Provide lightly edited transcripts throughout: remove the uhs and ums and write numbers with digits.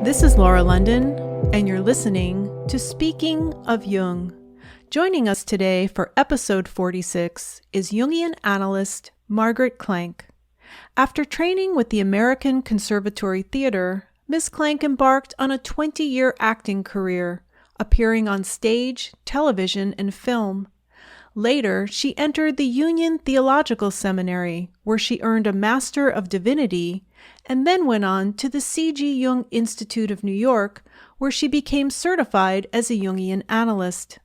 This is Laura London, and you're listening to Speaking of Jung. Joining us today for episode 46 is Jungian analyst Margaret Klenck. After training with the American Conservatory Theater, Ms. Klenck embarked on a 20-year acting career, appearing on stage, television, and film. Later, she entered the Union Theological Seminary, where she earned a Master of Divinity, and then went on to the C.G. Jung Institute of New York, where she became certified as a Jungian analyst.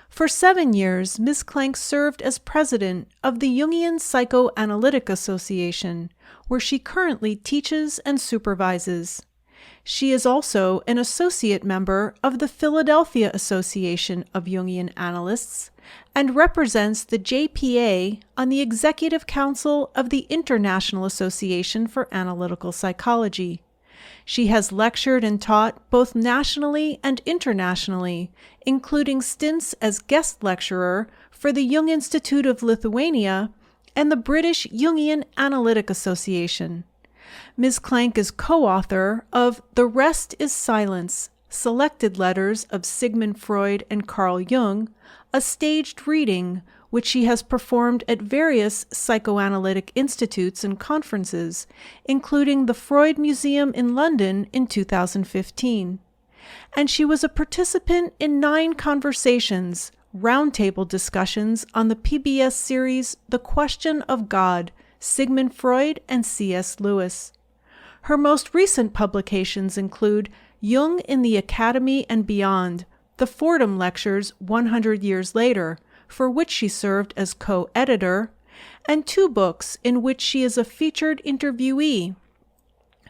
For 7 years, Ms. Klenck served as president of the Jungian Psychoanalytic Association, where she currently teaches and supervises. She is also an associate member of the Philadelphia Association of Jungian Analysts and represents the JPA on the Executive Council of the International Association for Analytical Psychology. She has lectured and taught both nationally and internationally, including stints as guest lecturer for the Jung Institute of Lithuania and the British Jungian Analytic Association. Ms. Klenck is co-author of The Rest is Silence, Selected Letters of Sigmund Freud and Carl Jung, a staged reading which she has performed at various psychoanalytic institutes and conferences, including the Freud Museum in London in 2015. And she was a participant in 9 conversations, roundtable discussions on the PBS series The Question of God, Sigmund Freud and C.S. Lewis. Her most recent publications include Jung in the Academy and Beyond, the Fordham Lectures 100 Years Later, for which she served as co-editor, and 2 books in which she is a featured interviewee,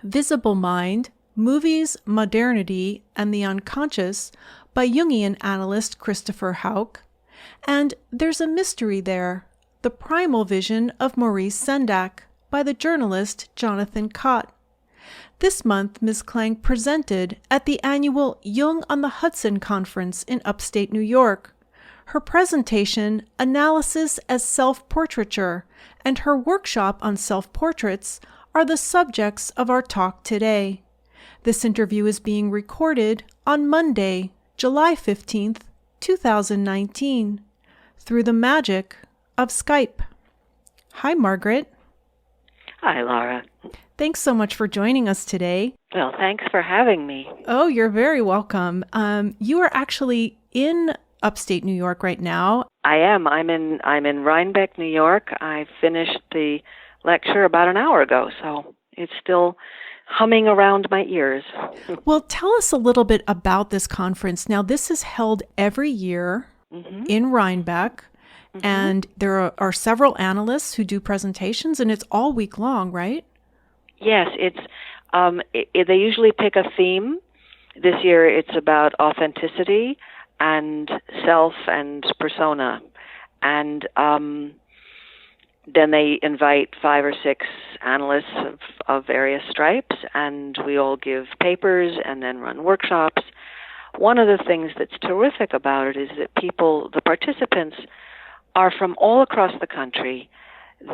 Visible Mind, Movies, Modernity, and the Unconscious by Jungian analyst Christopher Hauck, and There's a Mystery There, The Primal Vision of Maurice Sendak by the journalist Jonathan Cott. This month, Ms. Klenck presented at the annual Jung on the Hudson conference in upstate New York. Her presentation, Analysis as Self-Portraiture, and her workshop on self-portraits are the subjects of our talk today. This interview is being recorded on Monday, July 15th, 2019, through the magic of Skype. Hi, Margaret. Hi, Laura. Thanks so much for joining us today. Well, thanks for having me. Oh, you're very welcome. You are actually in upstate New York right now. I am. I'm in Rhinebeck, New York. I finished the lecture about an hour ago, so it's still humming around my ears. Well, tell us a little bit about this conference. Now, this is held every year in Rhinebeck, and there are several analysts who do presentations, and it's all week long, right? Yes, it's. They usually pick a theme. This year, it's about authenticity and self and persona, and then they invite 5 or 6 analysts of various stripes, and we all give papers and then run workshops. One of the things that's terrific about it is that the participants, are from all across the country.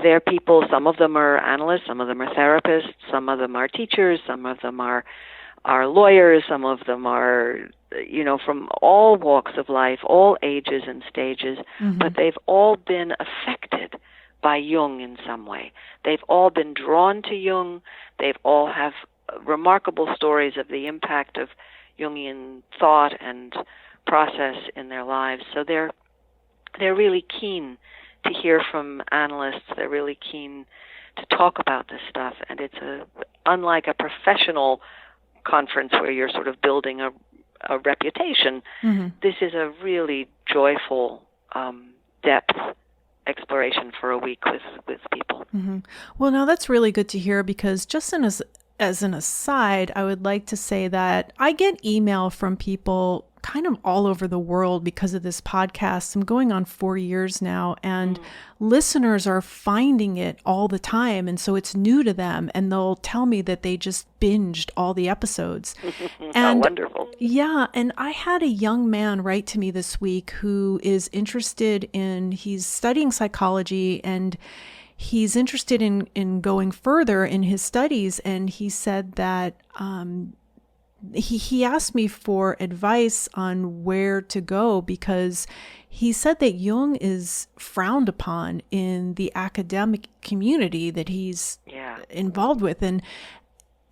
They're people, some of them are analysts, some of them are therapists, some of them are teachers, some of them are lawyers, some of them are, from all walks of life, all ages and stages, but they've all been affected by Jung in some way. They've all been drawn to Jung. They've all have remarkable stories of the impact of Jungian thought and process in their lives. So they're really keen to hear from analysts. They're really keen to talk about this stuff, and it's unlike a professional conference where you're sort of building a reputation. This is a really joyful depth exploration for a week with people. Well, now that's really good to hear, because just as an aside, I would like to say that I get email from people kind of all over the world because of this podcast. I'm going on 4 years now, and listeners are finding it all the time. And so it's new to them, and they'll tell me that they just binged all the episodes. And wonderful. Yeah. And I had a young man write to me this week who is he's studying psychology, and he's interested in going further in his studies. And he said that he asked me for advice on where to go, because he said that Jung is frowned upon in the academic community that he's involved with. And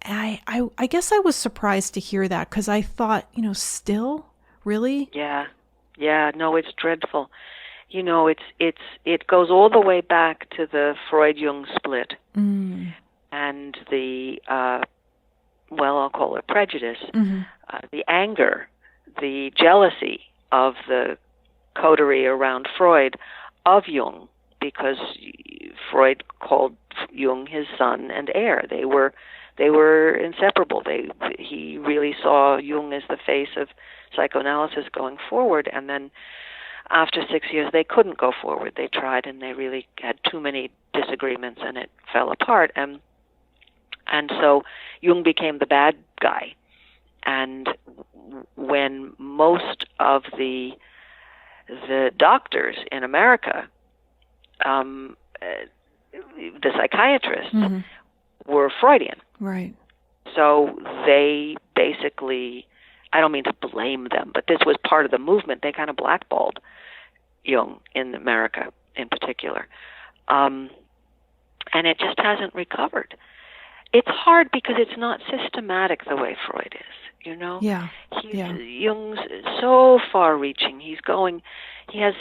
I guess I was surprised to hear that, because I thought, still, really? Yeah. No, it's dreadful. It goes all the way back to the Freud-Jung split and the I'll call it prejudice, the anger, the jealousy of the coterie around Freud of Jung, because Freud called Jung his son and heir. They were inseparable. He really saw Jung as the face of psychoanalysis going forward, and then after 6 years they couldn't go forward. They tried, and they really had too many disagreements, and it fell apart. And so Jung became the bad guy. And when most of the doctors in America, the psychiatrists, were Freudian. Right. So they basically, I don't mean to blame them, but this was part of the movement. They kind of blackballed Jung in America in particular. And it just hasn't recovered. It's hard because it's not systematic the way Freud is, Yeah. Jung's so far-reaching. He has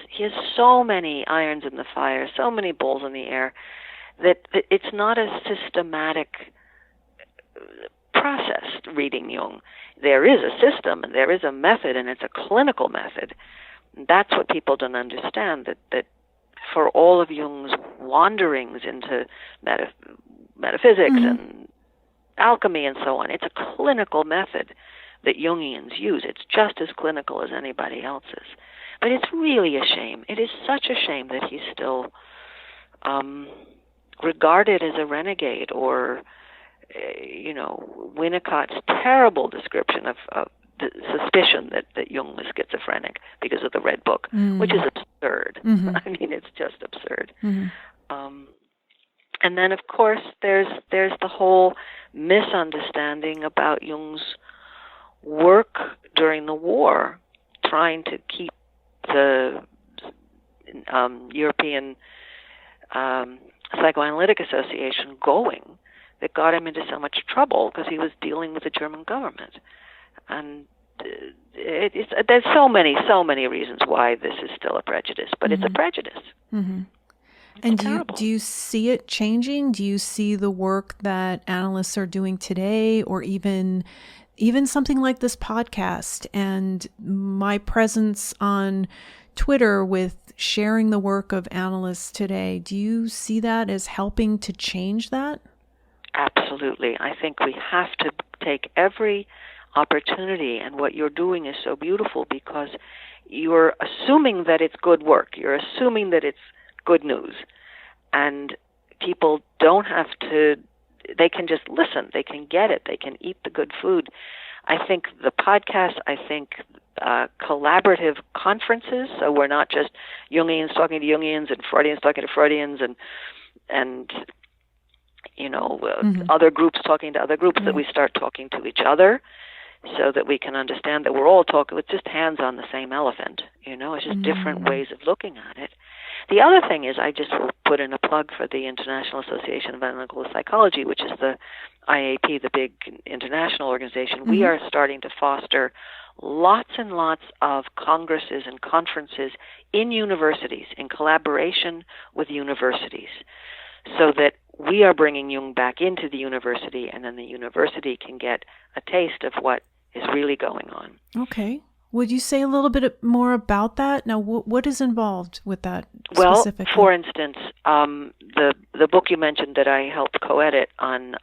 so many irons in the fire, so many balls in the air, that it's not a systematic process reading Jung. There is a system, and there is a method, and it's a clinical method. That's what people don't understand, that for all of Jung's wanderings into metaphysics and alchemy and so on, it's a clinical method that Jungians use. It's just as clinical as anybody else's. But it's really a shame. It is such a shame that he's still regarded as a renegade, or, Winnicott's terrible description of the suspicion that Jung was schizophrenic because of the Red Book, which is absurd. I mean, it's just absurd. And then, of course, there's the whole misunderstanding about Jung's work during the war, trying to keep the European Psychoanalytic Association going, that got him into so much trouble because he was dealing with the German government. And there's so many reasons why this is still a prejudice, but it's a prejudice. And do you see it changing? Do you see the work that analysts are doing today, or even something like this podcast and my presence on Twitter with sharing the work of analysts today? Do you see that as helping to change that? Absolutely. I think we have to take every opportunity, and what you're doing is so beautiful because you're assuming that it's good work. You're assuming that it's good news. And people don't have to, they can just listen. They can get it. They can eat the good food. I think the podcast, collaborative conferences, so we're not just Jungians talking to Jungians and Freudians talking to Freudians and other groups talking to other groups, that we start talking to each other so that we can understand that we're all talking with just hands on the same elephant. It's just different ways of looking at it. The other thing is, I just will put in a plug for the International Association of Analytical Psychology, which is the IAP, the big international organization. We are starting to foster lots and lots of congresses and conferences in universities, in collaboration with universities, so that we are bringing Jung back into the university, and then the university can get a taste of what is really going on. Okay. Would you say a little bit more about that? Now, what is involved with that specifically? Well, for instance, the book you mentioned that I helped co-edit on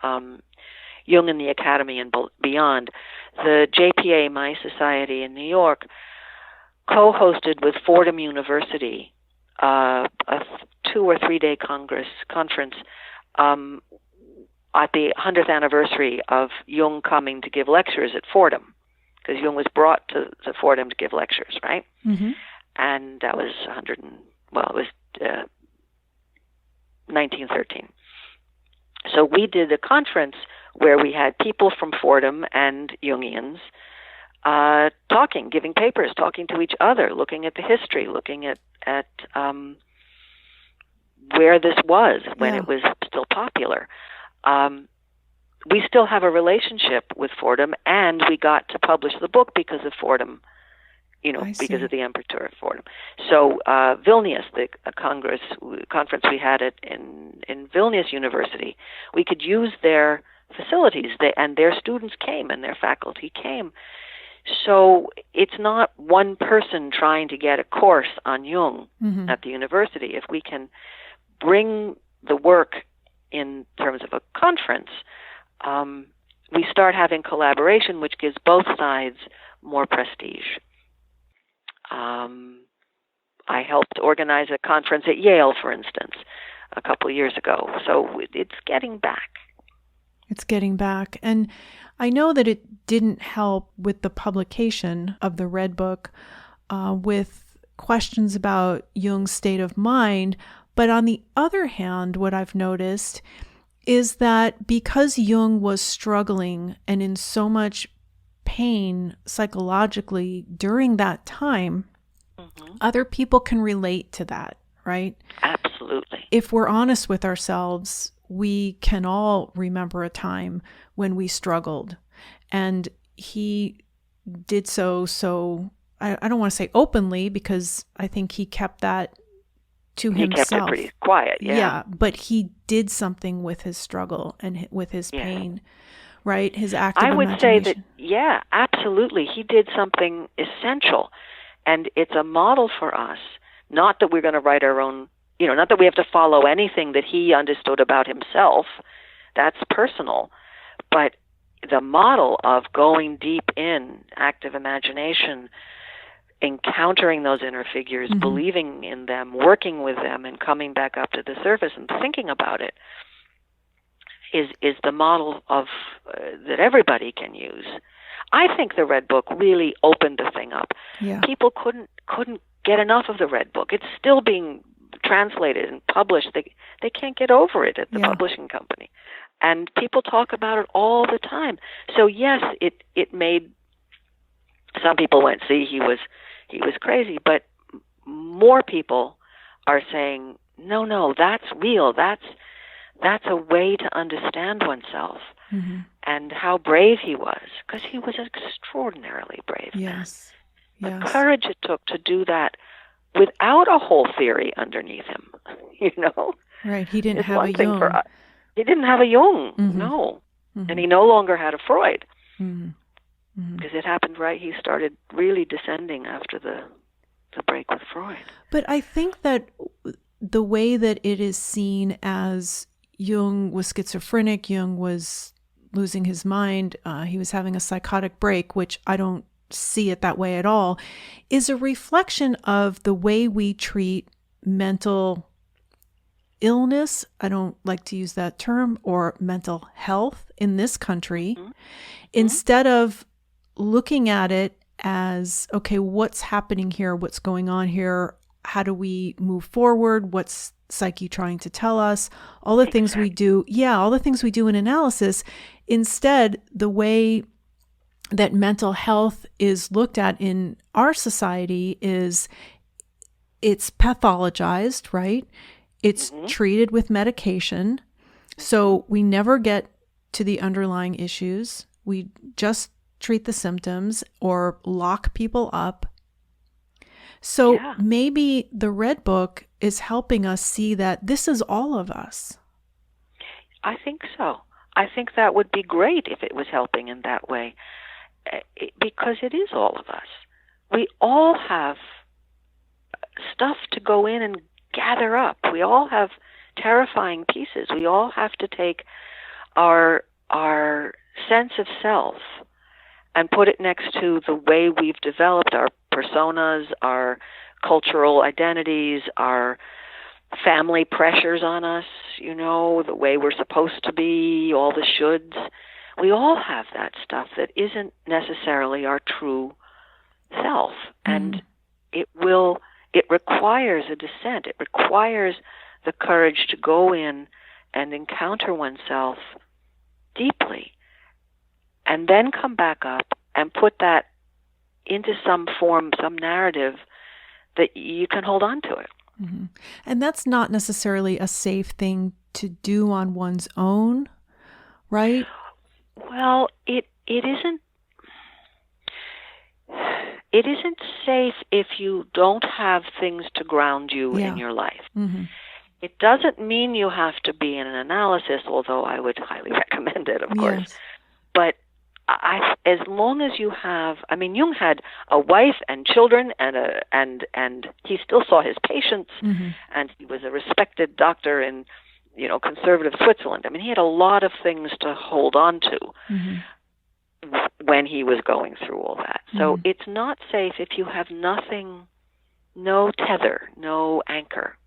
Jung in the Academy and beyond, the JPA, My Society in New York, co-hosted with Fordham University a 2 or 3 day conference at the 100th anniversary of Jung coming to give lectures at Fordham, because Jung was brought to Fordham to give lectures, right? And that was 1913. So we did a conference where we had people from Fordham and Jungians talking, giving papers, talking to each other, looking at the history, looking at where this was when it was still popular. We still have a relationship with Fordham, and we got to publish the book because of Fordham, because of the Emperor of Fordham. So Vilnius, the conference we had in Vilnius University, we could use their facilities, and their students came and their faculty came. So it's not one person trying to get a course on Jung at the university. If we can bring the work in terms of a conference, we start having collaboration, which gives both sides more prestige. I helped organize a conference at Yale, for instance, a couple of years ago. So it's getting back. It's getting back. And I know that it didn't help with the publication of the Red Book with questions about Jung's state of mind. But on the other hand, what I've noticed is that because Jung was struggling and in so much pain psychologically during that time, other people can relate to that, right? Absolutely. If we're honest with ourselves, we can all remember a time when we struggled. And he did so I don't want to say openly, because I think he kept that to himself. He kept it pretty quiet, Yeah, but he did something with his struggle and with his pain, right? His active I would imagination. say that, absolutely. He did something essential. And it's a model for us. Not that we're going to write our own, not that we have to follow anything that he understood about himself. That's personal. But the model of going deep in active imagination, encountering those inner figures, believing in them, working with them, and coming back up to the surface and thinking about it is the model of that everybody can use. I think the Red Book really opened the thing up. Yeah. People couldn't get enough of the Red Book. It's still being translated and published. They can't get over it at the publishing company. And people talk about it all the time. So yes, it made some people went, see, he was crazy, but more people are saying, no, that's real. That's a way to understand oneself. And how brave he was, because he was extraordinarily brave. Yes. The courage it took to do that without a whole theory underneath him, Right, he didn't have a Jung. He didn't have a Jung, no. And he no longer had a Freud. Because it happened he started really descending after the break with Freud. But I think that the way that it is seen as Jung was schizophrenic, Jung was losing his mind, he was having a psychotic break, which I don't see it that way at all, is a reflection of the way we treat mental illness. I don't like to use that term, or mental health in this country, instead of looking at it as, okay, what's happening here? What's going on here? How do we move forward? What's psyche trying to tell us? All the things we do. Yeah, all the things we do in analysis. Instead, the way that mental health is looked at in our society is it's pathologized, right? It's treated with medication. So we never get to the underlying issues. We just treat the symptoms or lock people up. So maybe the Red Book is helping us see that this is all of us. I think so. I think that would be great if it was helping in that way, because it is all of us. We all have stuff to go in and gather up. We all have terrifying pieces. We all have to take our sense of self and put it next to the way we've developed our personas, our cultural identities, our family pressures on us, the way we're supposed to be, all the shoulds. We all have that stuff that isn't necessarily our true self. And it requires a descent. It requires the courage to go in and encounter oneself deeply, and then come back up and put that into some form, some narrative that you can hold on to it. Mm-hmm. And that's not necessarily a safe thing to do on one's own, right? Well, it isn't. It isn't safe if you don't have things to ground you in your life. Mm-hmm. It doesn't mean you have to be an analyst, although I would highly recommend it, of course. But as long as you have, I mean, Jung had a wife and children, and he still saw his patients, and he was a respected doctor in, conservative Switzerland. I mean, he had a lot of things to hold on to when he was going through all that. So it's not safe if you have nothing, no tether, no anchor.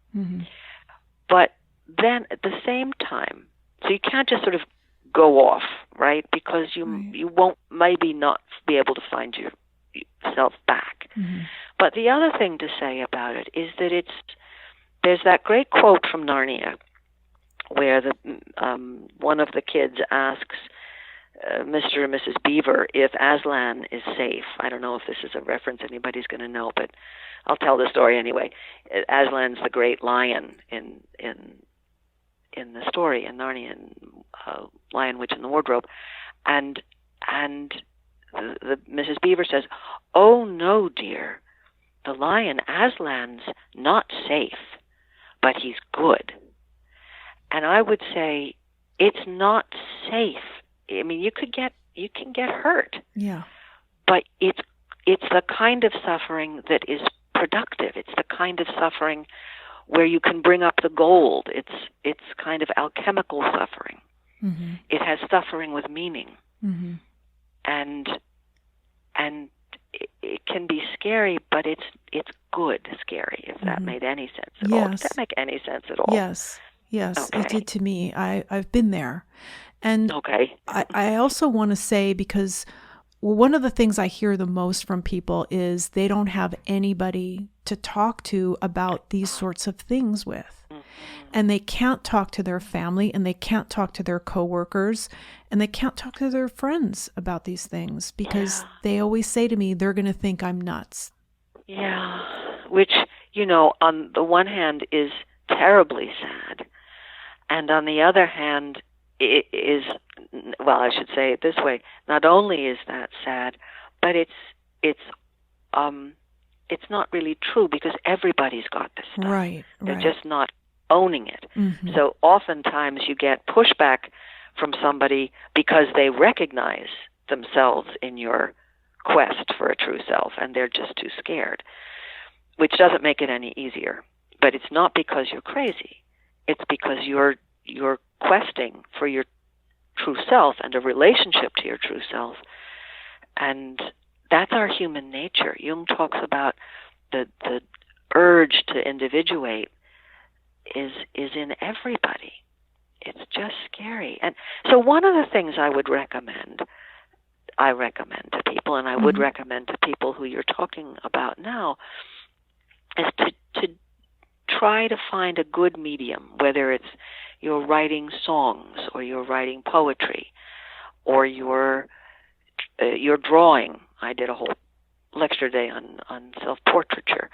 But then at the same time, so you can't just sort of go off, right? Because you won't maybe not be able to find yourself back. But the other thing to say about it is that there's that great quote from Narnia where one of the kids asks Mr. and Mrs. Beaver if Aslan is safe. I don't know if this is a reference anybody's going to know, but I'll tell the story anyway. Aslan's the great lion in the story in Narnia, Lion, Witch, and the Wardrobe, and the Mrs. Beaver says, "Oh no, dear, the lion Aslan's not safe, but he's good." And I would say it's not safe. I mean, you can get hurt. Yeah. But it's the kind of suffering that is productive. It's the kind of suffering where you can bring up the gold. It's kind of alchemical suffering. It has suffering with meaning. And it can be scary, but it's good scary, if that made any sense at all. Does that make any sense at all? Yes, okay. It did to me. I've been there. And I also want to say, because one of the things I hear the most from people is they don't have anybody to talk to about these sorts of things with. And they can't talk to their family, and they can't talk to their coworkers, and they can't talk to their friends about these things because they always say to me, they're going to think I'm nuts. Yeah, which, on the one hand is terribly sad. And on the other hand, it is, well, I should say it this way, not only is that sad, but it's not really true because everybody's got this stuff. Right. They're just not owning it. So oftentimes you get pushback from somebody because they recognize themselves in your quest for a true self, and they're just too scared, which doesn't make it any easier. But it's not because you're crazy. It's because you're questing for your true self and a relationship to your true self. And that's our human nature. Jung talks about the urge to individuate is in everybody. It's just scary. And so one of the things I recommend to people, and I would recommend to people who you're talking about now, is to try to find a good medium, whether it's you're writing songs or you're writing poetry or you're drawing. I did a whole lecture day on self-portraiture.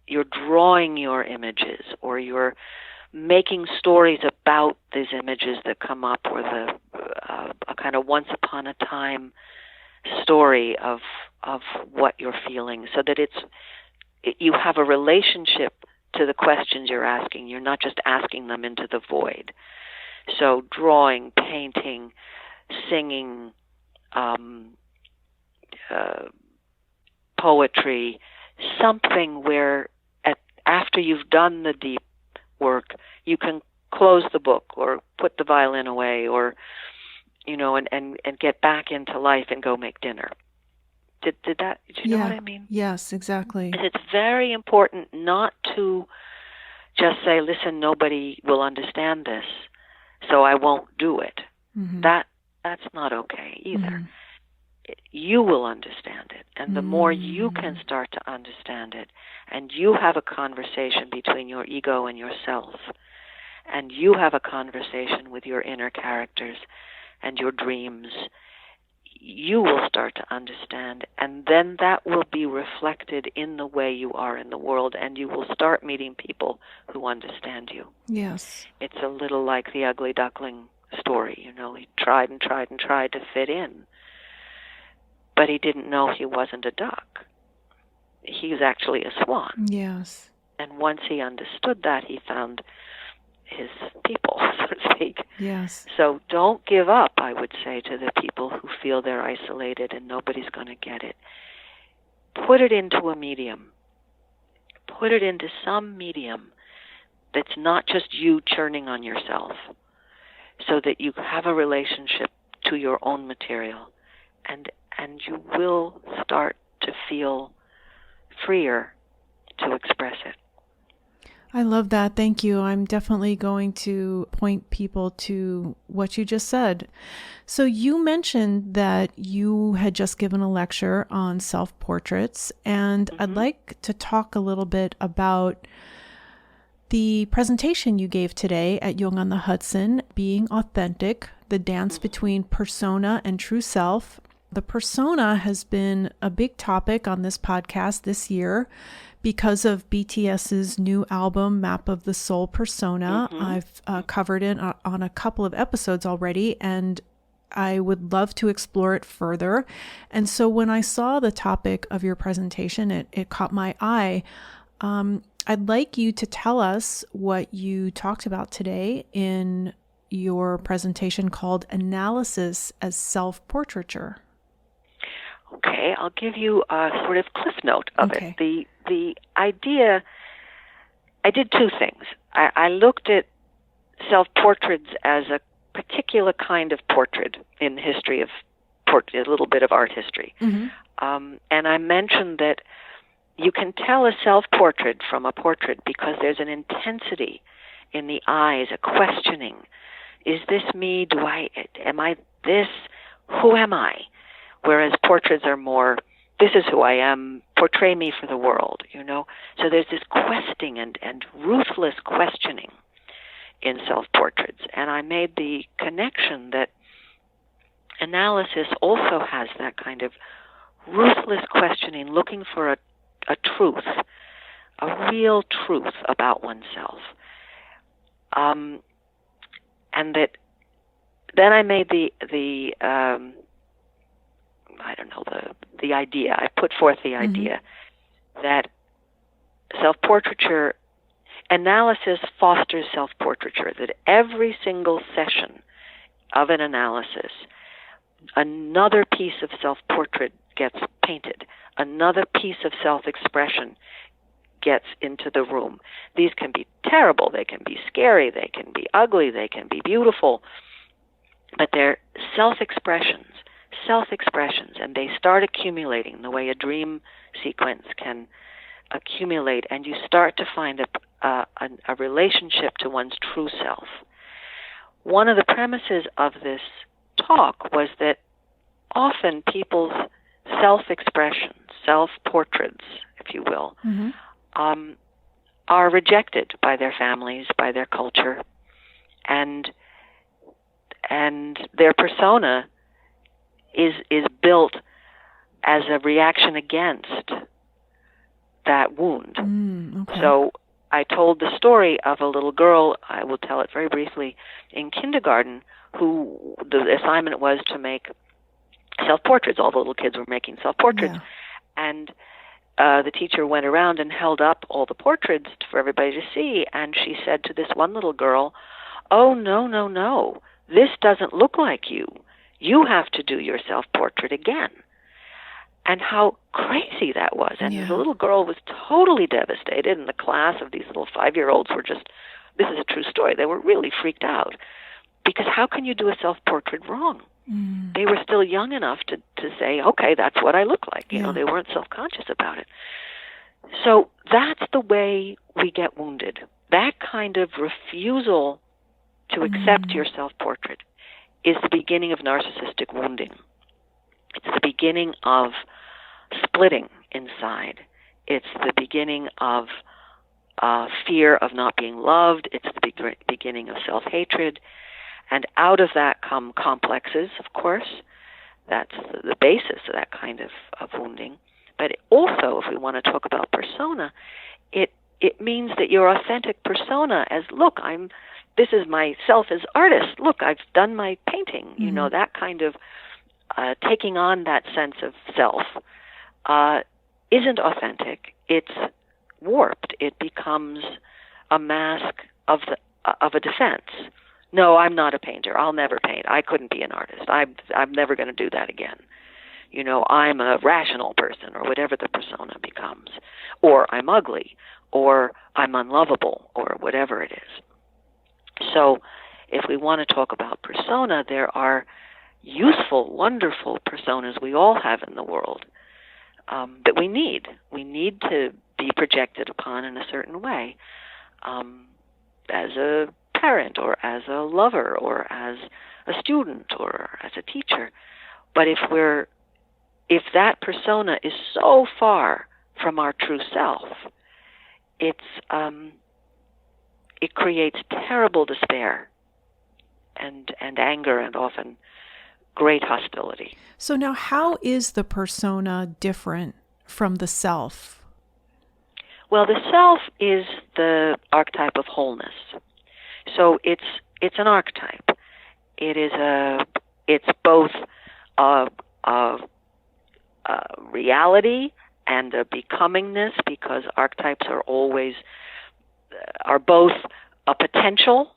You're drawing your images, or you're making stories about these images that come up, or a kind of once upon a time story of what you're feeling, so that you have a relationship to the questions you're asking. You're not just asking them into the void. So drawing, painting, singing, poetry, something where after you've done the deep work, you can close the book or put the violin away, or and get back into life and go make dinner. Did you know what I mean? Yes, exactly. And it's very important not to just say, listen, nobody will understand this, so I won't do it. That's not okay either. You will understand it. And the more you can start to understand it, and you have a conversation between your ego and yourself, and you have a conversation with your inner characters, and your dreams, you will start to understand, and then that will be reflected in the way you are in the world, and you will start meeting people who understand you. Yes. It's a little like the ugly duckling story, you know. He tried and tried and tried to fit in, but he didn't know he wasn't a duck. He was actually a swan. Yes. And once he understood that, he found his people, so to speak. Yes. So don't give up, I would say, to the people who feel they're isolated and nobody's going to get it. Put it into a medium. Put it into some medium that's not just you churning on yourself, so that you have a relationship to your own material, and you will start to feel freer to express it. I love that. Thank you. I'm definitely going to point people to what you just said. So you mentioned that you had just given a lecture on self-portraits, and I'd like to talk a little bit about the presentation you gave today at Jung on the Hudson, Being Authentic, the dance between persona and true self. The persona has been a big topic on this podcast this year because of BTS's new album, Map of the Soul Persona. I've covered it on a couple of episodes already, and I would love to explore it further. And so when I saw the topic of your presentation, it caught my eye. I'd like you to tell us what you talked about today in your presentation called Analysis as Self-Portraiture. Okay, I'll give you a sort of cliff note of Okay. it. The idea, I did two things. I looked at self-portraits as a particular kind of portrait in the history of portrait, a little bit of art history. And I mentioned that you can tell a self-portrait from a portrait because there's an intensity in the eyes, a questioning. Is this me? Am I this? Who am I? Whereas portraits are more, this is who I am, portray me for the world, you know? So there's this questing and ruthless questioning in self-portraits. And I made the connection that analysis also has that kind of ruthless questioning, looking for a truth, a real truth about oneself. And that then I made the idea, I put forth the idea that self-portraiture, analysis fosters self-portraiture, that every single session of an analysis, another piece of self-portrait gets painted, another piece of self-expression gets into the room. These can be terrible, they can be scary, they can be ugly, they can be beautiful, but they're self-expressions, and they start accumulating the way a dream sequence can accumulate, and you start to find a relationship to one's true self. One of the premises of this talk was that often people's self-expressions, self-portraits, if you will, are rejected by their families, by their culture, and their persona is built as a reaction against that wound. Okay. So I told the story of a little girl, I will tell it very briefly, in kindergarten, who the assignment was to make self-portraits. All the little kids were making self-portraits. Yeah. And the teacher went around and held up all the portraits for everybody to see, and she said to this one little girl, "Oh, no, this doesn't look like you. You have to do your self-portrait again." And how crazy that was. And the little girl was totally devastated, and the class of these little 5-year-olds were just, this is a true story, they were really freaked out. Because how can you do a self-portrait wrong? They were still young enough to say, okay, that's what I look like. You know, they weren't self-conscious about it. So that's the way we get wounded. That kind of refusal to accept your self-portrait is the beginning of narcissistic wounding. It's the beginning of splitting inside. It's the beginning of fear of not being loved. It's the beginning of self-hatred. And out of that come complexes, of course. That's the basis of that kind of wounding. But also, if we want to talk about persona, it means that your authentic persona as, look, this is myself as artist. Look, I've done my painting. You know, that kind of taking on that sense of self isn't authentic. It's warped. It becomes a mask of a defense. No, I'm not a painter. I'll never paint. I couldn't be an artist. I'm never going to do that again. You know, I'm a rational person, or whatever the persona becomes. Or I'm ugly, or I'm unlovable, or whatever it is. So if we want to talk about persona, there are useful, wonderful personas we all have in the world that we need. We need to be projected upon in a certain way, as a parent, or as a lover, or as a student, or as a teacher. But if that persona is so far from our true self, it creates terrible despair and anger, and often great hostility. So now, how is the persona different from the self? Well, the self is the archetype of wholeness. So it's an archetype. It's both a reality and a becomingness, because archetypes are both a potential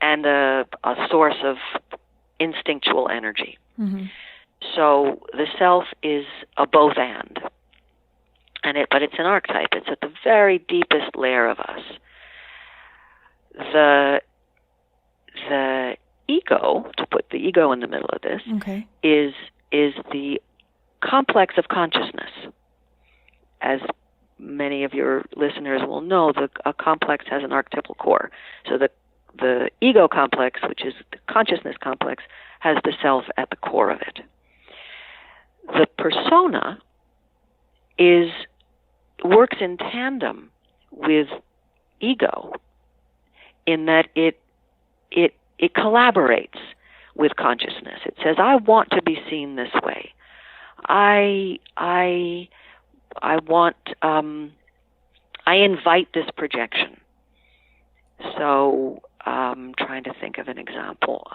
and a source of instinctual energy. Mm-hmm. So the self is a both and but it's an archetype. It's at the very deepest layer of us. The ego, to put the ego in the middle of this, okay, is the complex of consciousness. As many of your listeners will know, a complex has an archetypal core. So the ego complex, which is the consciousness complex, has the self at the core of it. The persona works in tandem with ego, in that it collaborates with consciousness. It says, I want to be seen this way. I want, I invite this projection. So, trying to think of an example.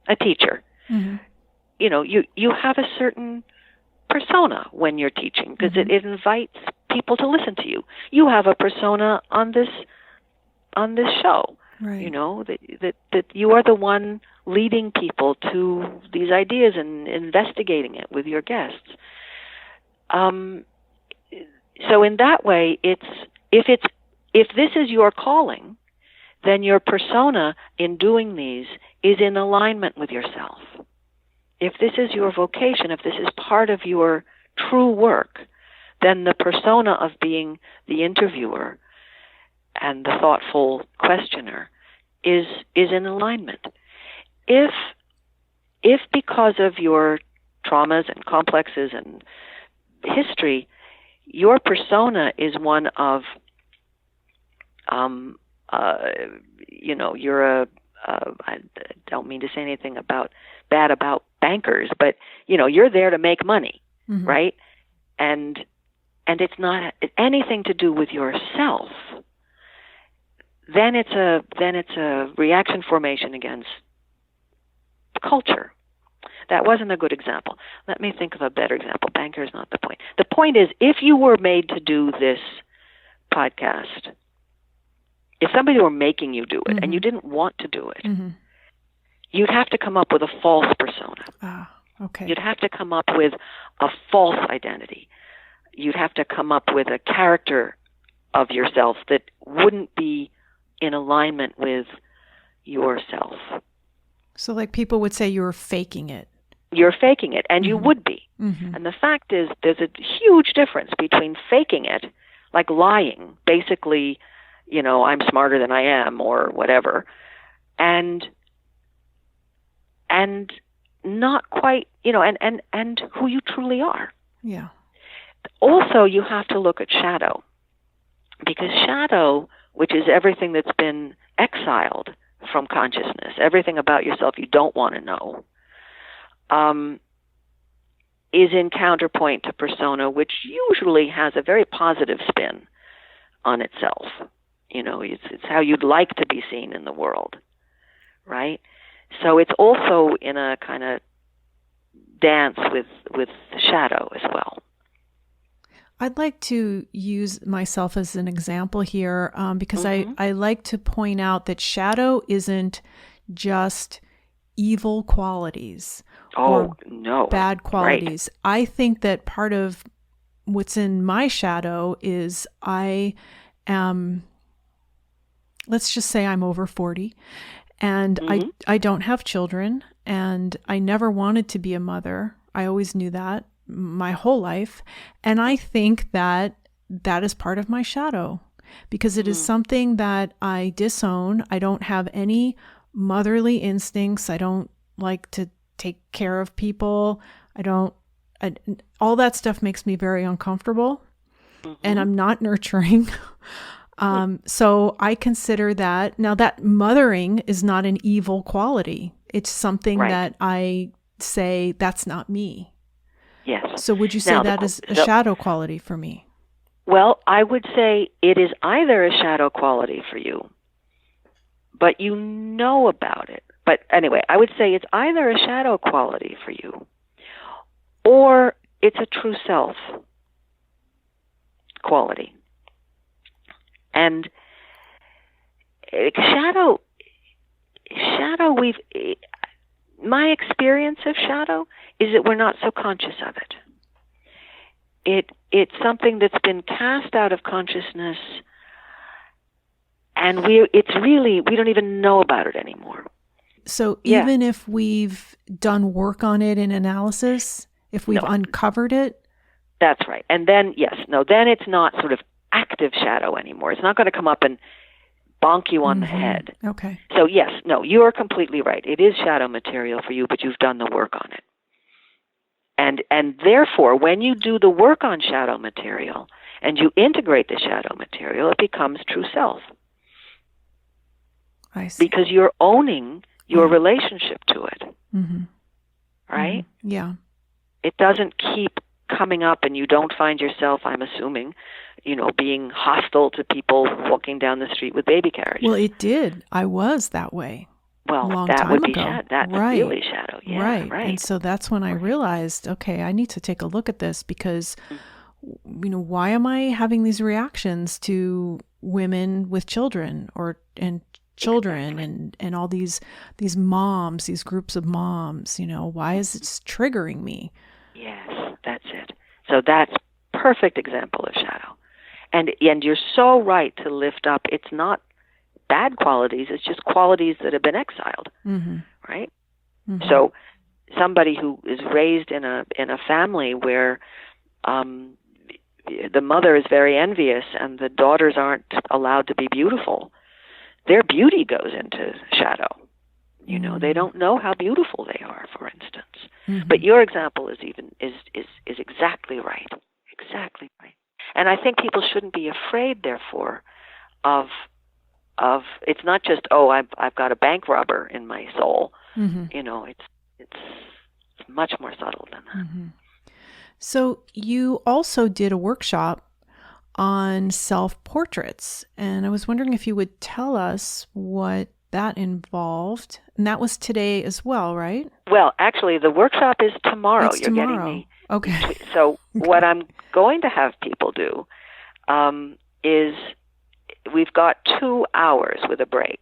A teacher. Mm-hmm. You know, you have a certain persona when you're teaching, because mm-hmm. it invites people to listen to you. You have a persona on this show. Right. You know, that you are the one leading people to these ideas and investigating it with your guests. So in that way, if this is your calling, then your persona in doing these is in alignment with yourself. If this is your vocation, if this is part of your true work, then the persona of being the interviewer and the thoughtful questioner is in alignment. If because of your traumas and complexes and history, your persona is one of, you're I don't mean to say anything bad about bankers, but, you're there to make money, mm-hmm. right? And it's not anything to do with yourself. Then it's a reaction formation against culture. That wasn't a good example. Let me think of a better example. Banker is not the point. The point is, if you were made to do this podcast, if somebody were making you do it, mm-hmm. and you didn't want to do it, mm-hmm. you'd have to come up with a false persona. Ah, okay. You'd have to come up with a false identity. You'd have to come up with a character of yourself that wouldn't be in alignment with yourself. So like people would say you were faking it. You're faking it, and mm-hmm. you would be. Mm-hmm. And the fact is, there's a huge difference between faking it, like lying, basically, I'm smarter than I am, or whatever, and not quite, and who you truly are. Yeah. Also, you have to look at shadow, because shadow, which is everything that's been exiled from consciousness, everything about yourself you don't want to know, is in counterpoint to persona, which usually has a very positive spin on itself. It's how you'd like to be seen in the world, right? So it's also in a kind of dance with shadow as well. I'd like to use myself as an example here because I like to point out that shadow isn't just evil qualities or bad qualities. Right. I think that part of what's in my shadow is I am, let's just say I'm over 40 and I don't have children and I never wanted to be a mother. I always knew that my whole life. And I think that that is part of my shadow because it is something that I disown. I don't have any motherly instincts. I don't like to take care of people. All that stuff makes me very uncomfortable and I'm not nurturing. So I consider that, now that mothering is not an evil quality. It's something that I say, that's not me. Yes. So would you say that is a shadow quality for me? Well, I would say it is either a shadow quality for you, but you know about it. But anyway, I would say it's either a shadow quality for you or it's a true self quality. And shadow, my experience of shadow is that we're not so conscious of it. It's something that's been cast out of consciousness, and we don't even know about it anymore. So even if we've done work on it in analysis, if we've uncovered it? That's right. And then, then it's not sort of active shadow anymore. It's not going to come up and bonk you on the head. Okay. So you are completely right. It is shadow material for you, but you've done the work on it. And therefore, when you do the work on shadow material and you integrate the shadow material, it becomes true self. I see. Because you're owning your relationship to it. Right? Yeah. It doesn't keep coming up and you don't find yourself, I'm assuming, being hostile to people walking down the street with baby carriages. Well, it did. I was that way. Well, that would be shadow. That's really shadow. Yeah, right. And so that's when I realized, okay, I need to take a look at this because, why am I having these reactions to women with children and children and all these moms, these groups of moms, why is it triggering me? Yes, that's it. So that's perfect example of shadow. And you're so right to lift up. It's not bad qualities. It's just qualities that have been exiled, right? So somebody who is raised in a family where the mother is very envious and the daughters aren't allowed to be beautiful, their beauty goes into shadow. They don't know how beautiful they are, for instance. But your example is exactly right. Exactly right. And I think people shouldn't be afraid, therefore, of it's not just, I've got a bank robber in my soul. It's much more subtle than that. So you also did a workshop on self-portraits, and I was wondering if you would tell us what that involved. And that was today as well, right? Well, actually, the workshop is tomorrow. It's tomorrow. Okay. So what I'm going to have people do is we've got 2 hours with a break.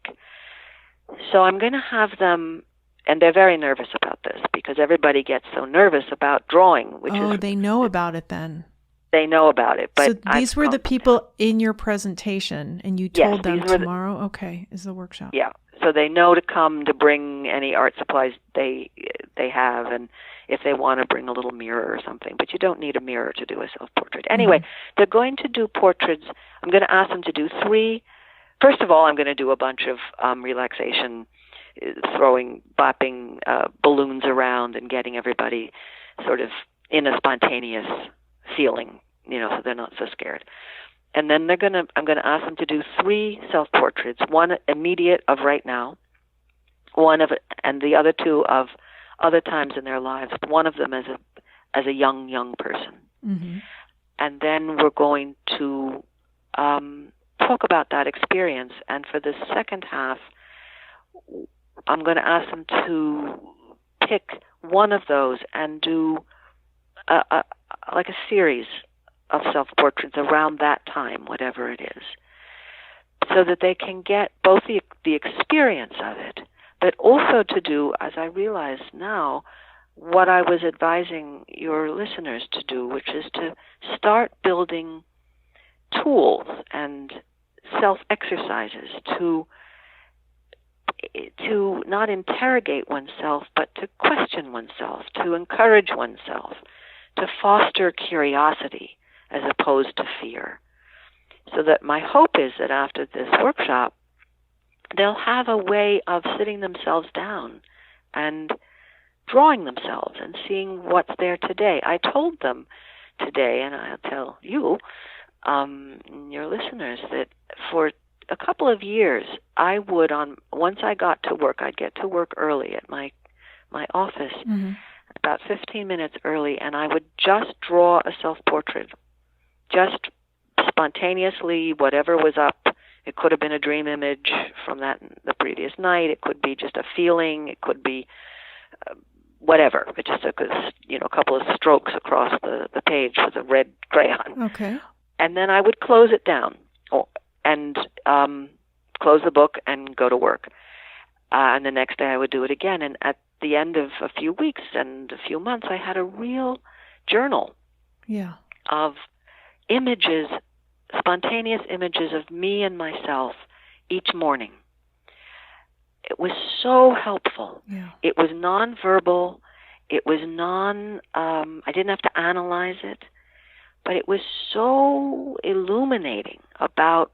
So I'm going to have them, and they're very nervous about this because everybody gets so nervous about drawing. They know about it then. They know about it. But so these were the people in your presentation, and you told them tomorrow, is the workshop. Yeah. So they know to come, to bring any art supplies they have, and if they want to bring a little mirror or something. But you don't need a mirror to do a self-portrait. Anyway, they're going to do portraits. I'm going to ask them to do 3. First of all, I'm going to do a bunch of relaxation, bopping balloons around and getting everybody sort of in a spontaneous feeling, so they're not so scared. And then I'm going to ask them to do 3 self-portraits, one immediate of right now, and the other two of other times in their lives. One of them as a young person. Mm-hmm. And then we're going to talk about that experience. And for the second half, I'm going to ask them to pick one of those and do like a series of self-portraits around that time, whatever it is, so that they can get both the experience of it, but also to do, as I realize now, what I was advising your listeners to do, which is to start building tools and self-exercises to not interrogate oneself, but to question oneself, to encourage oneself, to foster curiosity as opposed to fear. So that my hope is that after this workshop, they'll have a way of sitting themselves down and drawing themselves and seeing what's there today. I told them today, and I'll tell you, your listeners, that for a couple of years, I would, once I got to work, I'd get to work early at my office, Mm-hmm. about 15 minutes early, and I would just draw a self-portrait, just spontaneously, whatever was up. It could have been a dream image from the previous night. It could be just a feeling. It could be whatever. It just took a couple of strokes across the page with a red crayon. Okay. And then I would close it down and close the book and go to work. And the next day I would do it again. And at the end of a few weeks and a few months, I had a real journal of images, spontaneous images of me and myself each morning. It was so helpful. Yeah. It was nonverbal. It was I didn't have to analyze it, but it was so illuminating about,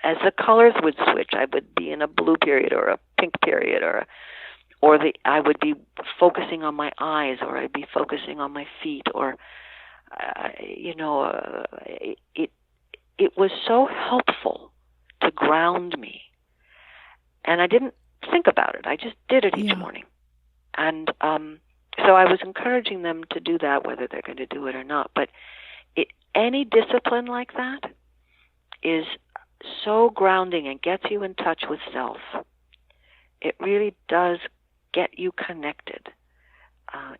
as the colors would switch, I would be in a blue period or a pink period, I would be focusing on my eyes, or I'd be focusing on my feet, or it was so helpful to ground me. And I didn't think about it. I just did it each morning. And so I was encouraging them to do that, whether they're going to do it or not. But any discipline like that is so grounding and gets you in touch with self. It really does get you connected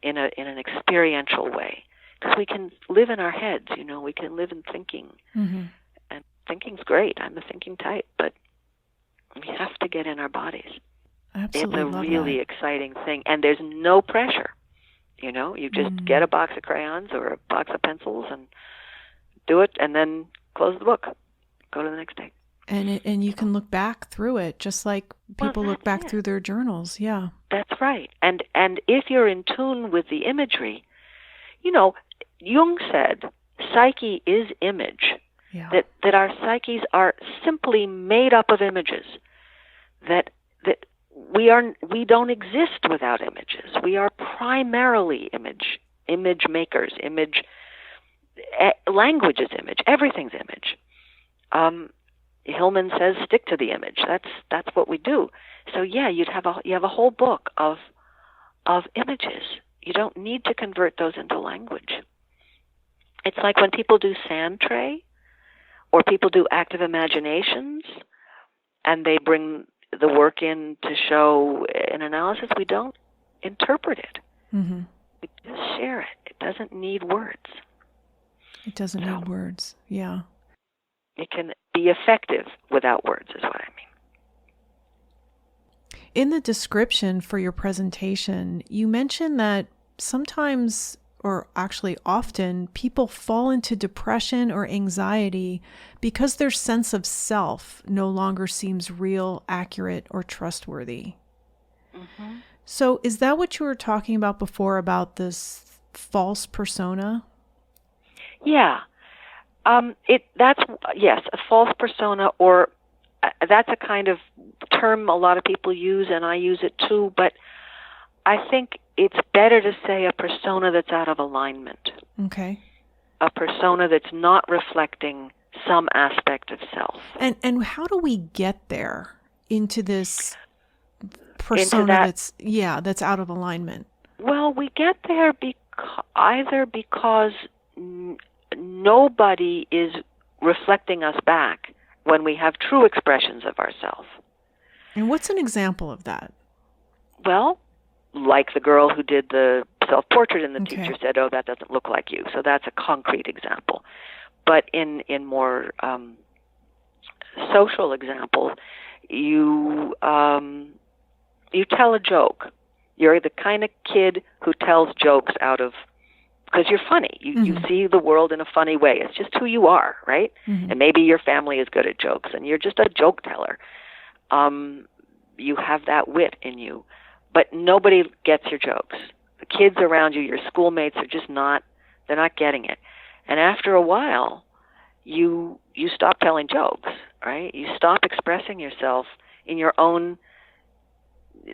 in an experiential way. Because we can live in our heads, we can live in thinking. Mm-hmm. And thinking's great. I'm the thinking type, but we have to get in our bodies. Absolutely. It's a really exciting thing. And there's no pressure. You just get a box of crayons or a box of pencils and do it, and then close the book. Go to the next day. And you can look back through it, just like people look back through their journals. Yeah. That's right. And if you're in tune with the imagery, Jung said psyche is image. Yeah. That our psyches are simply made up of images. That we don't exist without images. We are primarily image makers. Language is image. Everything's image. Hillman says, stick to the image. That's what we do. So yeah, you have a whole book of images. You don't need to convert those into language. It's like when people do sand tray, or people do active imaginations, and they bring the work in to show an analysis. We don't interpret it. Mm-hmm. We just share it. It doesn't need words. It doesn't need words. Yeah. It can be effective without words, is what I mean. In the description for your presentation, you mentioned that sometimes, or actually often, people fall into depression or anxiety because their sense of self no longer seems real, accurate, or trustworthy. Mm-hmm. So is that what you were talking about before, about this false persona? Yeah. That's a false persona, or that's a kind of term a lot of people use, and I use it too, but I think it's better to say a persona that's out of alignment. Okay. A persona that's not reflecting some aspect of self. And how do we get there into this persona that's out of alignment? Well, we get there either because nobody is reflecting us back when we have true expressions of ourselves. And what's an example of that? Well, like the girl who did the self-portrait and the teacher said, "Oh, that doesn't look like you." So that's a concrete example. But in more social examples, you tell a joke. You're the kind of kid who tells jokes because you're funny. You see the world in a funny way. It's just who you are, right? Mm-hmm. And maybe your family is good at jokes, and you're just a joke teller. You have that wit in you. But nobody gets your jokes. The kids around you, your schoolmates, are just they're not getting it. And after a while, you stop telling jokes, right? You stop expressing yourself in your own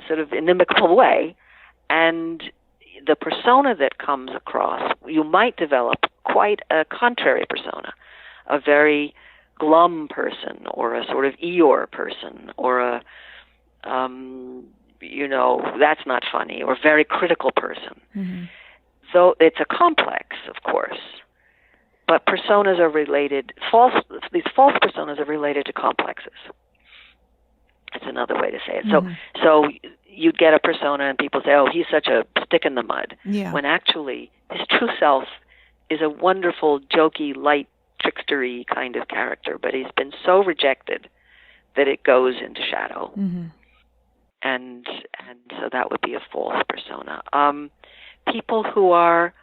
sort of inimical way, and the persona that comes across, you might develop quite a contrary persona, a very glum person, or a sort of Eeyore person, or a that's not funny, or very critical person. Mm-hmm. So it's a complex, of course, but personas are related. These false personas are related to complexes. That's another way to say it. Mm-hmm. So you get a persona, and people say, "Oh, he's such a stick in the mud," when actually his true self is a wonderful, jokey, light, trickstery kind of character, but he's been so rejected that it goes into shadow. Mm-hmm. And so that would be a false persona. People who are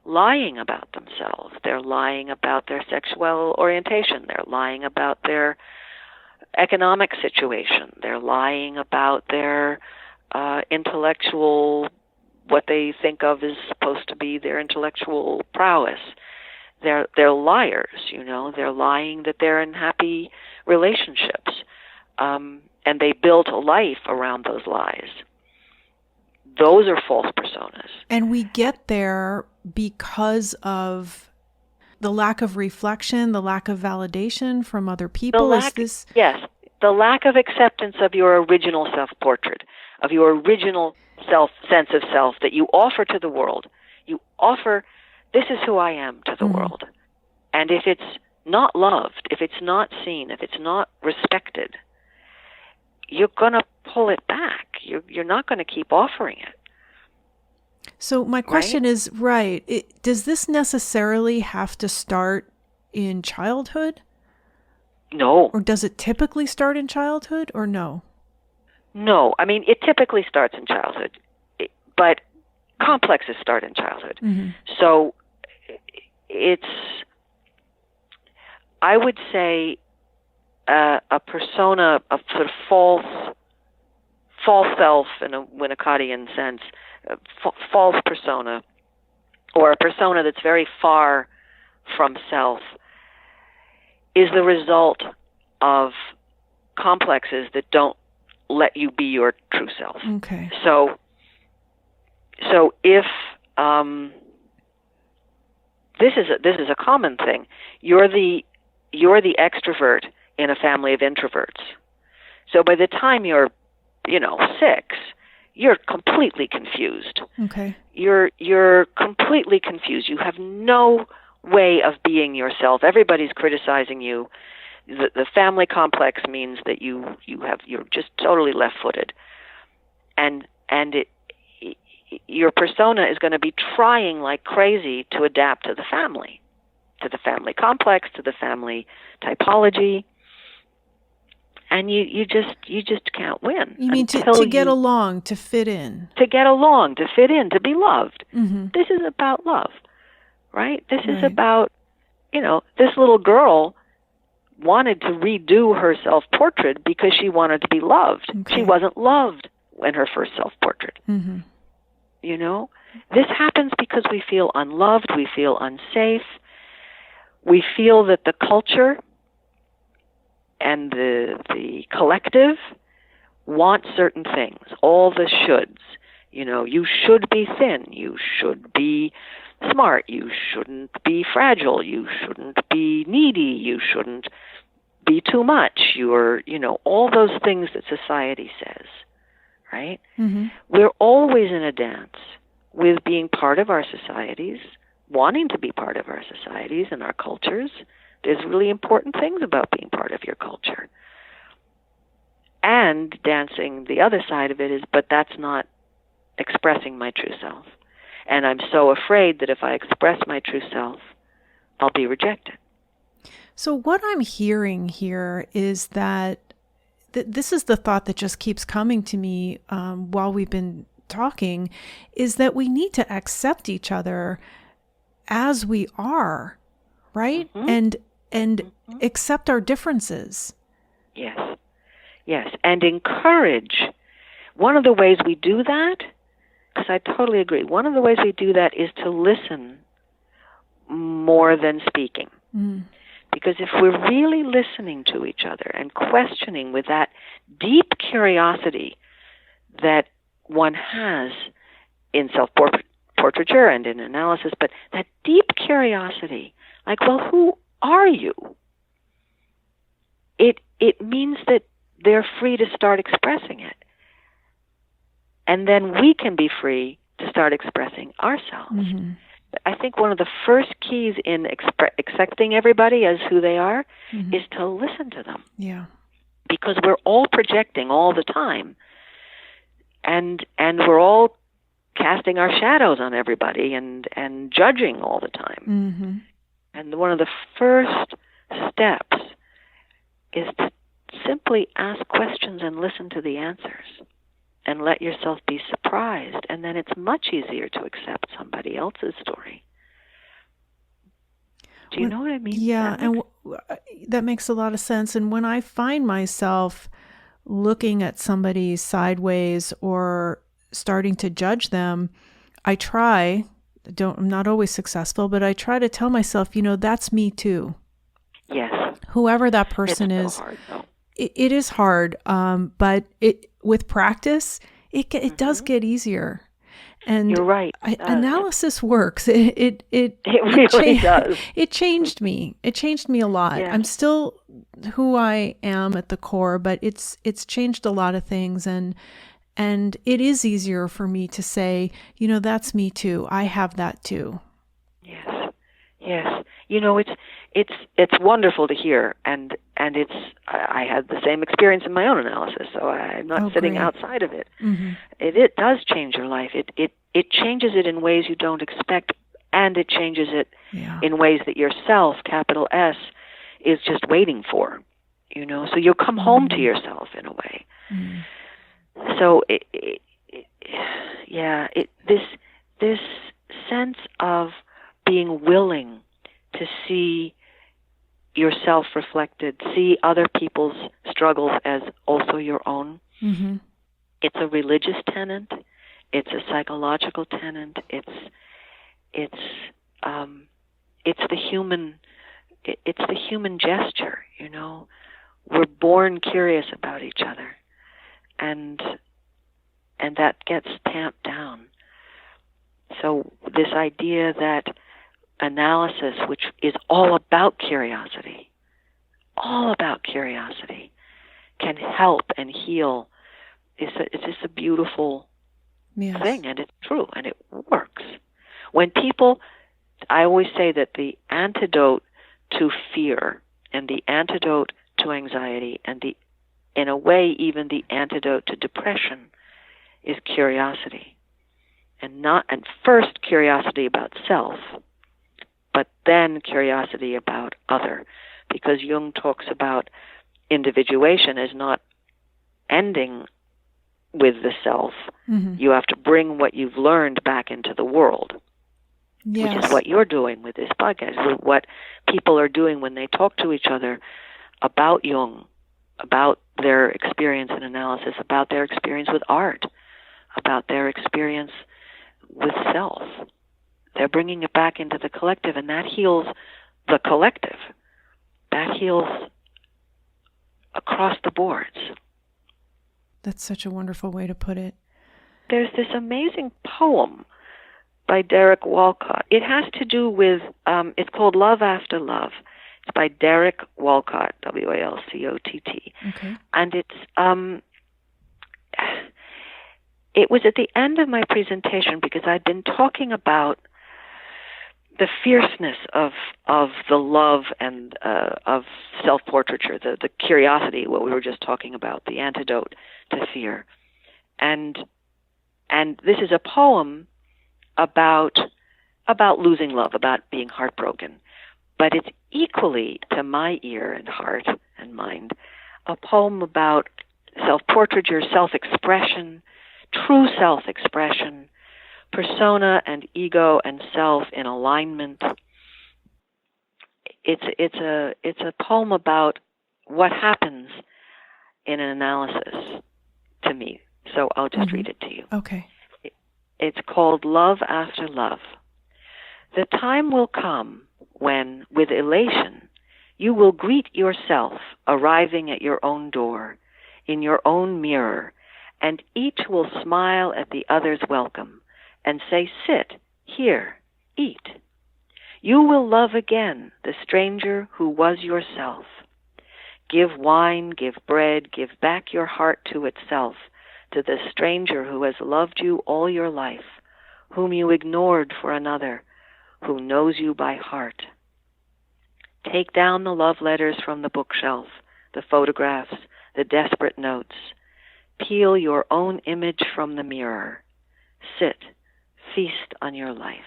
lying about themselves. They're lying about their sexual orientation. They're lying about their economic situation. They're lying about their intellectual, what they think of as supposed to be their intellectual prowess. They're liars, They're lying that they're in happy relationships. And they built a life around those lies. Those are false personas. And we get there because of the lack of reflection, the lack of validation from other people. Yes, the lack of acceptance of your original self-portrait, of your original sense of self that you offer to the world. You offer, this is who I am to the world. And if it's not loved, if it's not seen, if it's not respected, you're going to pull it back. You're not going to keep offering it. So my question is, does this necessarily have to start in childhood? No. Or does it typically start in childhood, or no? No. I mean, it typically starts in childhood, but complexes start in childhood. Mm-hmm. So I would say, a persona, a sort of false self in a Winnicottian sense, false persona, or a persona that's very far from self, is the result of complexes that don't let you be your true self. Okay. So if this is a common thing, you're the extrovert in a family of introverts. So by the time you're, 6, you're completely confused. Okay. You're completely confused. You have no way of being yourself. Everybody's criticizing you. The family complex means that you're just totally left-footed, and your persona is going to be trying like crazy to adapt to the family complex, to the family typology. And you just can't win. You mean to get along, to fit in? To get along, to fit in, to be loved. Mm-hmm. This is about love, right? This is about, this little girl wanted to redo her self-portrait because she wanted to be loved. Okay. She wasn't loved in her first self-portrait. Mm-hmm. This happens because we feel unloved, we feel unsafe, we feel that the culture and the collective want certain things, all the shoulds. You should be thin, you should be smart, you shouldn't be fragile, you shouldn't be needy, you shouldn't be too much, you're, all those things that society says, right? Mm-hmm. We're always in a dance with being part of our societies, wanting to be part of our societies and our cultures. There's really important things about being part of your culture. And dancing, the other side of it is, but that's not expressing my true self. And I'm so afraid that if I express my true self, I'll be rejected. So what I'm hearing here is that this is the thought that just keeps coming to me while we've been talking, is that we need to accept each other as we are, right? Mm-hmm. And accept our differences. Yes. Yes. And encourage. One of the ways we do that, because I totally agree, one of the ways we do that is to listen more than speaking. Mm. Because if we're really listening to each other and questioning with that deep curiosity that one has in self-portraiture and in analysis, but that deep curiosity, like, well, who are you? It means that they're free to start expressing it. And then we can be free to start expressing ourselves. Mm-hmm. I think one of the first keys in accepting everybody as who they are Mm-hmm. is to listen to them. Yeah. Because we're all projecting all the time. And we're all casting our shadows on everybody and judging all the time. Mm-hmm. And one of the first steps is to simply ask questions and listen to the answers. And let yourself be surprised, and then it's much easier to accept somebody else's story. Do you know what I mean? Yeah, and that makes a lot of sense. And when I find myself looking at somebody sideways or starting to judge them, I'm not always successful, but I try to tell myself, that's me too. Yes. Whoever that person it's is. So hard, though. It is hard, but with practice, it does get easier. And you're right. Analysis works. It really does. It changed me. It changed me a lot. Yeah. I'm still who I am at the core, but it's changed a lot of things, and it is easier for me to say, that's me too. I have that too. Yes. Yes. It's wonderful to hear, and I had the same experience in my own analysis, so I'm not sitting great. outside of it. Mm-hmm. It does change your life. It changes it in ways you don't expect, and it changes it in ways that yourself, capital S, is just waiting for. So you'll come home to yourself in a way. Mm-hmm. So this sense of being willing to see yourself reflected, see other people's struggles as also your own. Mm-hmm. It's a religious tenet. It's a psychological tenet. It's the human. It's the human gesture. We're born curious about each other, and that gets tamped down. So this idea that analysis, which is all about curiosity, can help and heal. It's just a beautiful thing, and it's true, and it works. I always say that the antidote to fear and the antidote to anxiety and in a way, even the antidote to depression is curiosity. And first curiosity about self, but then curiosity about other. Because Jung talks about individuation as not ending with the self. Mm-hmm. You have to bring what you've learned back into the world. Yes. Which is what you're doing with this podcast, what people are doing when they talk to each other about Jung, about their experience in analysis, about their experience with art, about their experience with self. They're bringing it back into the collective, and that heals the collective. That heals across the boards. That's such a wonderful way to put it. There's this amazing poem by Derek Walcott. It has to do with, it's called Love After Love. It's by Derek Walcott, Walcott. Okay. And it was at the end of my presentation because I'd been talking about the fierceness of the love and of self-portraiture, the curiosity, what we were just talking about, the antidote to fear. And this is a poem about losing love, about being heartbroken. But it's equally, to my ear and heart and mind, a poem about self-portraiture, self-expression, true self-expression, persona and ego and self in alignment. It's a poem about what happens in an analysis to me. So I'll just read it to you. Okay. It's called Love After Love. The time will come when, with elation, you will greet yourself arriving at your own door, in your own mirror, and each will smile at the other's welcome and say, sit, here, eat. You will love again the stranger who was yourself. Give wine, give bread, give back your heart to itself, to the stranger who has loved you all your life, whom you ignored for another, who knows you by heart. Take down the love letters from the bookshelf, the photographs, the desperate notes. Peel your own image from the mirror. Sit, feast on your life.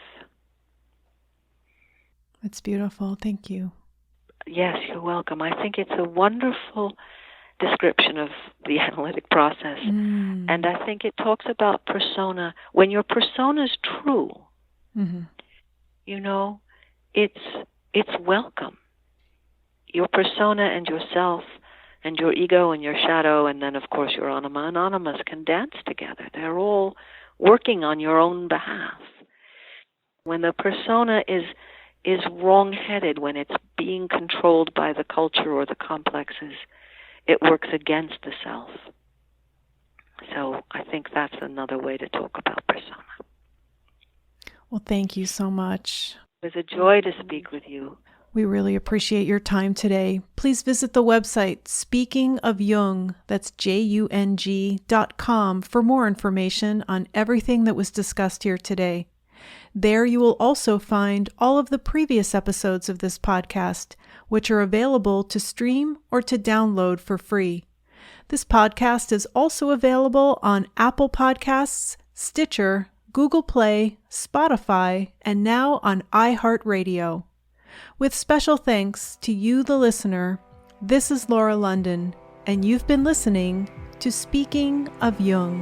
It's beautiful. Thank you. Yes, you're welcome. I think it's a wonderful description of the analytic process. And I think it talks about persona. When your persona is true, you know, it's welcome. Your persona and yourself and your ego and your shadow, and then, of course, your anonymous can dance together. They're all working on your own behalf. When the persona is wrong-headed, when it's being controlled by the culture or the complexes, it works against the self. So I think that's another way to talk about persona. Well, thank you so much. It was a joy to speak with you. We really appreciate your time today. Please visit the website Speaking of Jung, that's JUNG.com, for more information on everything that was discussed here today. There you will also find all of the previous episodes of this podcast, which are available to stream or to download for free. This podcast is also available on Apple Podcasts, Stitcher, Google Play, Spotify, and now on iHeartRadio. With special thanks to you, the listener, this is Laura London, and you've been listening to Speaking of Jung.